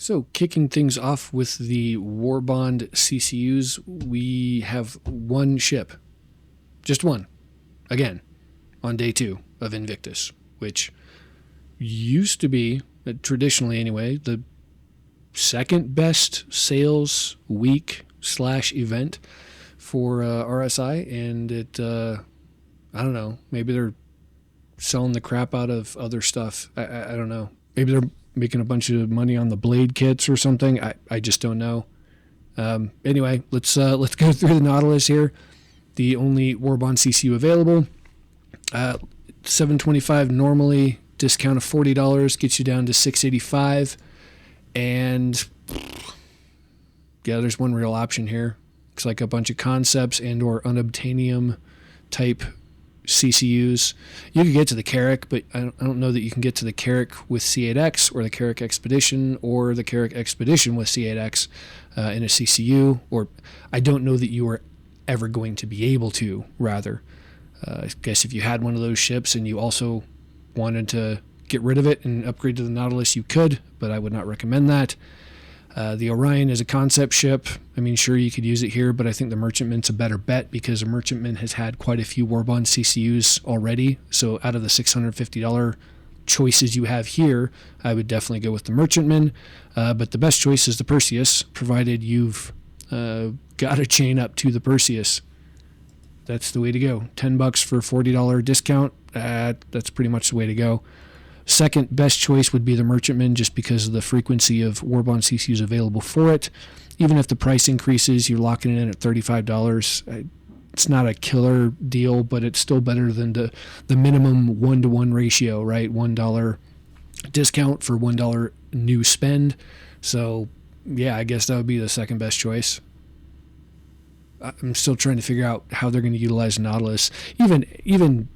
So, kicking things off with the Warbond CCUs, we have one ship. Just one. Again, on day 2 of Invictus, which used to be, traditionally anyway, the second best sales week / event for RSI. And it, I don't know, maybe they're selling the crap out of other stuff. I don't know. Maybe they're making a bunch of money on the blade kits or something. I just don't know. Anyway, let's go through the Nautilus here. The only Warbond CCU available. $725 normally, discount of $40 gets you down to $685. And yeah, there's one real option here. Looks like a bunch of concepts and or unobtainium type CCUs. You could get to the Carrack, but I don't know that you can get to the Carrack with C8X or the Carrack Expedition or the Carrack Expedition with C8X in a CCU, or I don't know that you are ever going to be able to, rather. I guess if you had one of those ships and you also wanted to get rid of it and upgrade to the Nautilus, you could, but I would not recommend that. The Orion is a concept ship. I mean, sure, you could use it here, but I think the Merchantman's a better bet because the Merchantman has had quite a few Warbond CCUs already. So out of the $650 choices you have here, I would definitely go with the Merchantman. But the best choice is the Perseus, provided you've got a chain up to the Perseus. That's the way to go. $10 for $40 discount. That's pretty much the way to go. Second best choice would be the Merchantman, just because of the frequency of Warbond CCUs available for it. Even if the price increases, you're locking it in at $35. It's not a killer deal, but it's still better than the minimum 1-to-1 ratio, right? $1 discount for $1 new spend. So, yeah, I guess that would be the second best choice. I'm still trying to figure out how they're going to utilize Nautilus. Even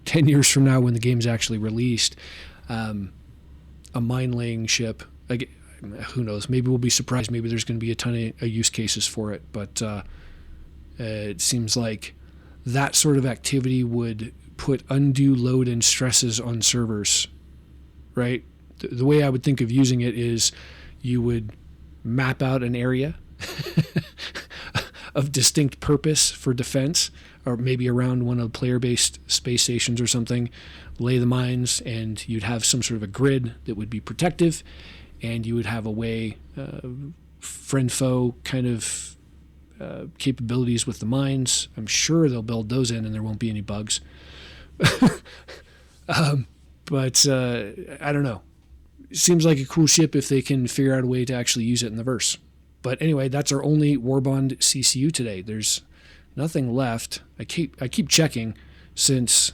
10 years from now when the game's actually released, a mine-laying ship, who knows? Maybe we'll be surprised. Maybe there's going to be a ton of use cases for it. But it seems like that sort of activity would put undue load and stresses on servers, right? The way I would think of using it is you would map out an area of distinct purpose for defense, or maybe around one of the player-based space stations or something, lay the mines, and you'd have some sort of a grid that would be protective, and you would have a way, friend-foe kind of capabilities with the mines. I'm sure they'll build those in and there won't be any bugs. But I don't know. It seems like a cool ship if they can figure out a way to actually use it in the verse. But anyway, that's our only Warbond CCU today. There's nothing left. I keep checking since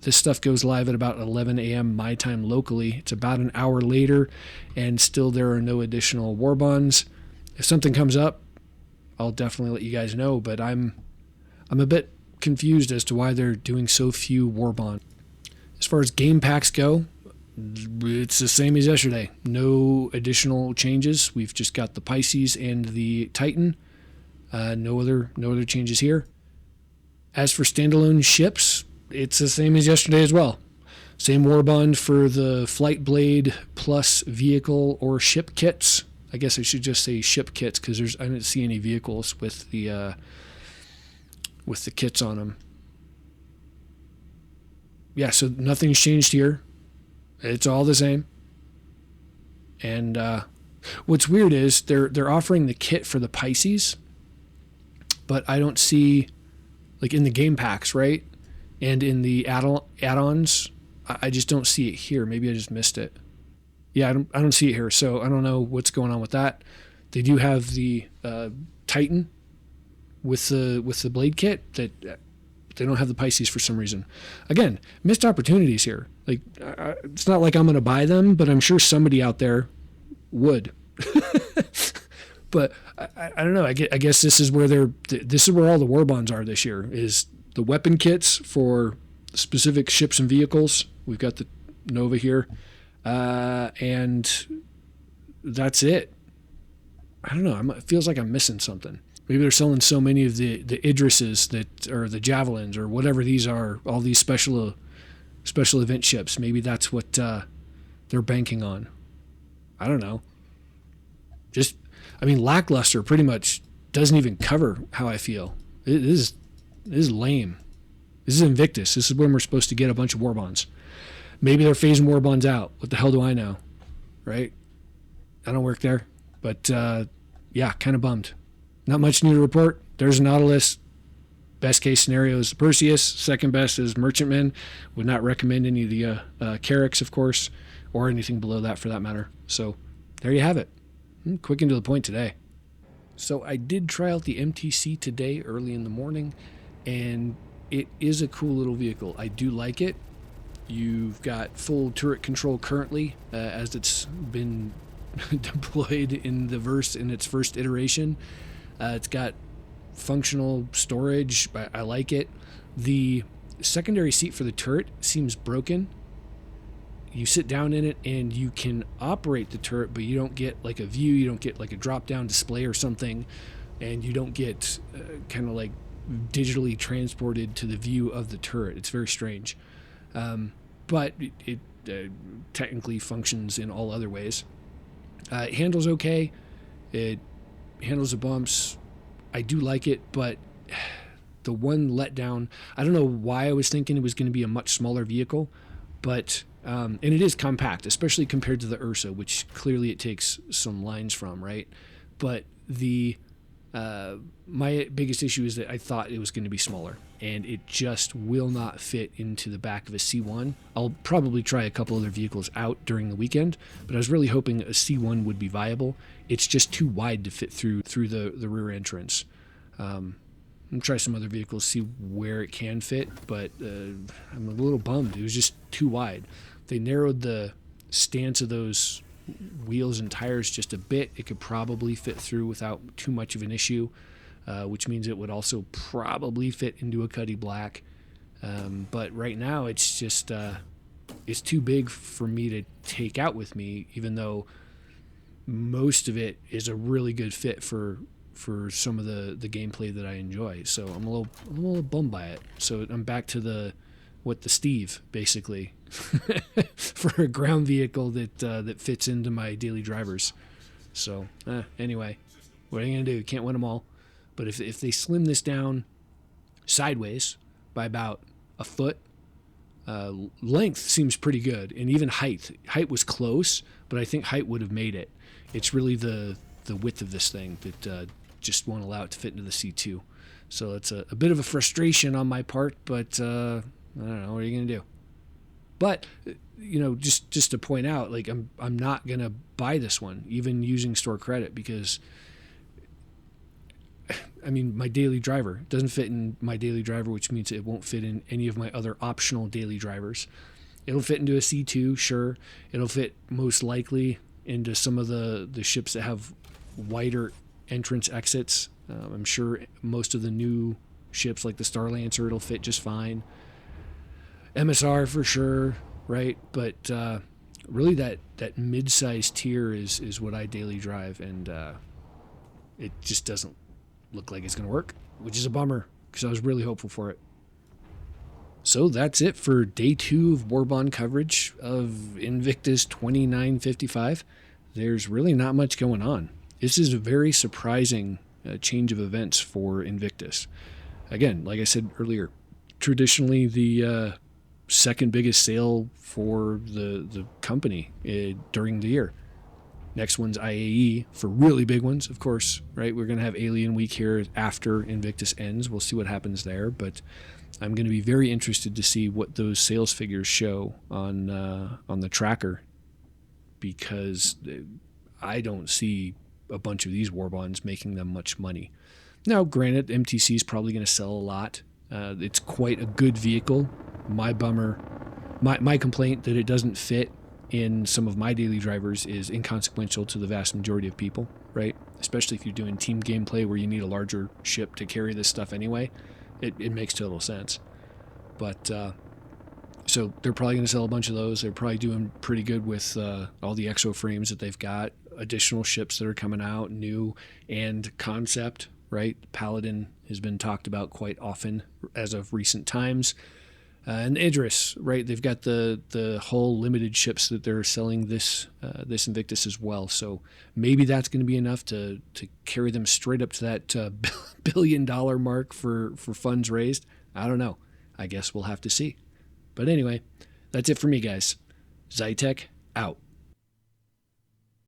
this stuff goes live at about 11 a.m. my time locally. It's about an hour later, and still there are no additional Warbonds. If something comes up, I'll definitely let you guys know. But I'm a bit confused as to why they're doing so few Warbond. As far as game packs go, it's the same as yesterday. No additional changes. We've just got the Pisces and the Titan. No other changes here. As for standalone ships, it's the same as yesterday as well. Same Warbond for the Flight Blade plus vehicle or ship kits. I guess I should just say ship kits because I didn't see any vehicles with the kits on them. Yeah, so nothing's changed here. It's all the same. And what's weird is they're offering the kit for the Pisces, but I don't see, like in the game packs, right? And in the add-ons, I just don't see it here. Maybe I just missed it. Yeah, I don't see it here, so I don't know what's going on with that. They do have the Titan with the blade kit that they don't have the Pisces for some reason. Again, missed opportunities here. Like it's not like I'm going to buy them, but I'm sure somebody out there would. But I don't know. I guess this is where all the Warbonds are this year. Is the weapon kits for specific ships and vehicles. We've got the Nova here, and that's it. I don't know. It feels like I'm missing something. Maybe they're selling so many of the Idrises or the Javelins or whatever these are, all these special event ships. Maybe that's what they're banking on. I don't know. Just, I mean, lackluster pretty much doesn't even cover how I feel. It is lame. This is Invictus. This is when we're supposed to get a bunch of Warbonds. Maybe they're phasing Warbonds out. What the hell do I know? Right? I don't work there. But, yeah, kind of bummed. Not much new to report. There's Nautilus. Best case scenario is the Perseus. Second best is Merchantman. Would not recommend any of the Carracks, of course, or anything below that for that matter. So there you have it. Quick and to the point today. So I did try out the MTC today early in the morning, and it is a cool little vehicle. I do like it. You've got full turret control currently, as it's been deployed in the verse in its first iteration. It's got functional storage. I like it. The secondary seat for the turret seems broken. You sit down in it and you can operate the turret, but you don't get like a view. You don't get like a drop-down display or something, and you don't get kind of like digitally transported to the view of the turret. It's very strange, but it technically functions in all other ways. It handles okay. It handles the bumps. I do like it, but the one letdown, I don't know why I was thinking it was going to be a much smaller vehicle, but and it is compact, especially compared to the Ursa, which clearly it takes some lines from, right? But the my biggest issue is that I thought it was going to be smaller, and it just will not fit into the back of a C1. I'll probably try a couple other vehicles out during the weekend, but I was really hoping a C1 would be viable. It's just too wide to fit through the rear entrance. I'm going to try some other vehicles, see where it can fit, but I'm a little bummed. It was just too wide. They narrowed the stance of those wheels and tires just a bit. It could probably fit through without too much of an issue, which means it would also probably fit into a Cuddy Black. But right now it's just it's too big for me to take out with me, even though most of it is a really good fit for some of the gameplay that I enjoy. So I'm a little bummed by it. So I'm back to the Steve, basically, for a ground vehicle that fits into my daily drivers. So anyway, what are you gonna do? Can't win them all. But if they slim this down sideways by about a foot, length seems pretty good, and even height was close, but I think height would have made it. It's really the width of this thing that just won't allow it to fit into the C2. So it's a bit of a frustration on my part, but I don't know, what are you gonna do? But just to point out, like I'm not gonna buy this one, even using store credit, because I mean my daily driver doesn't fit in my daily driver, which means it won't fit in any of my other optional daily drivers. It'll fit into a C2, sure. It'll fit most likely into some of the ships that have wider entrance exits. I'm sure most of the new ships like the Star Lancer, it'll fit just fine. MSR for sure, right? But really that mid-sized tier is what I daily drive, and it just doesn't look like it's going to work, which is a bummer because I was really hopeful for it. So that's it for day 2 of Warbond coverage of Invictus 2955. There's really not much going on. This is a very surprising change of events for Invictus. Again, like I said earlier, traditionally the second biggest sale for the company during the year. Next one's IAE for really big ones, of course, right? We're going to have Alien Week here after Invictus ends. We'll see what happens there, but I'm going to be very interested to see what those sales figures show on the tracker, because I don't see a bunch of these Warbonds making them much money. Now, granted, MTC is probably going to sell a lot. It's quite a good vehicle. My complaint that it doesn't fit in some of my daily drivers is inconsequential to the vast majority of people, right? Especially if you're doing team gameplay where you need a larger ship to carry this stuff anyway. It makes total sense. But so they're probably going to sell a bunch of those. They're probably doing pretty good with all the exo frames that they've got, additional ships that are coming out, new and concept, right? Paladin has been talked about quite often as of recent times. And Idris, right? They've got the whole limited ships that they're selling this Invictus as well. So maybe that's going to be enough to carry them straight up to that $1 billion mark for funds raised. I don't know. I guess we'll have to see. But anyway, that's it for me, guys. Zi-Tek out.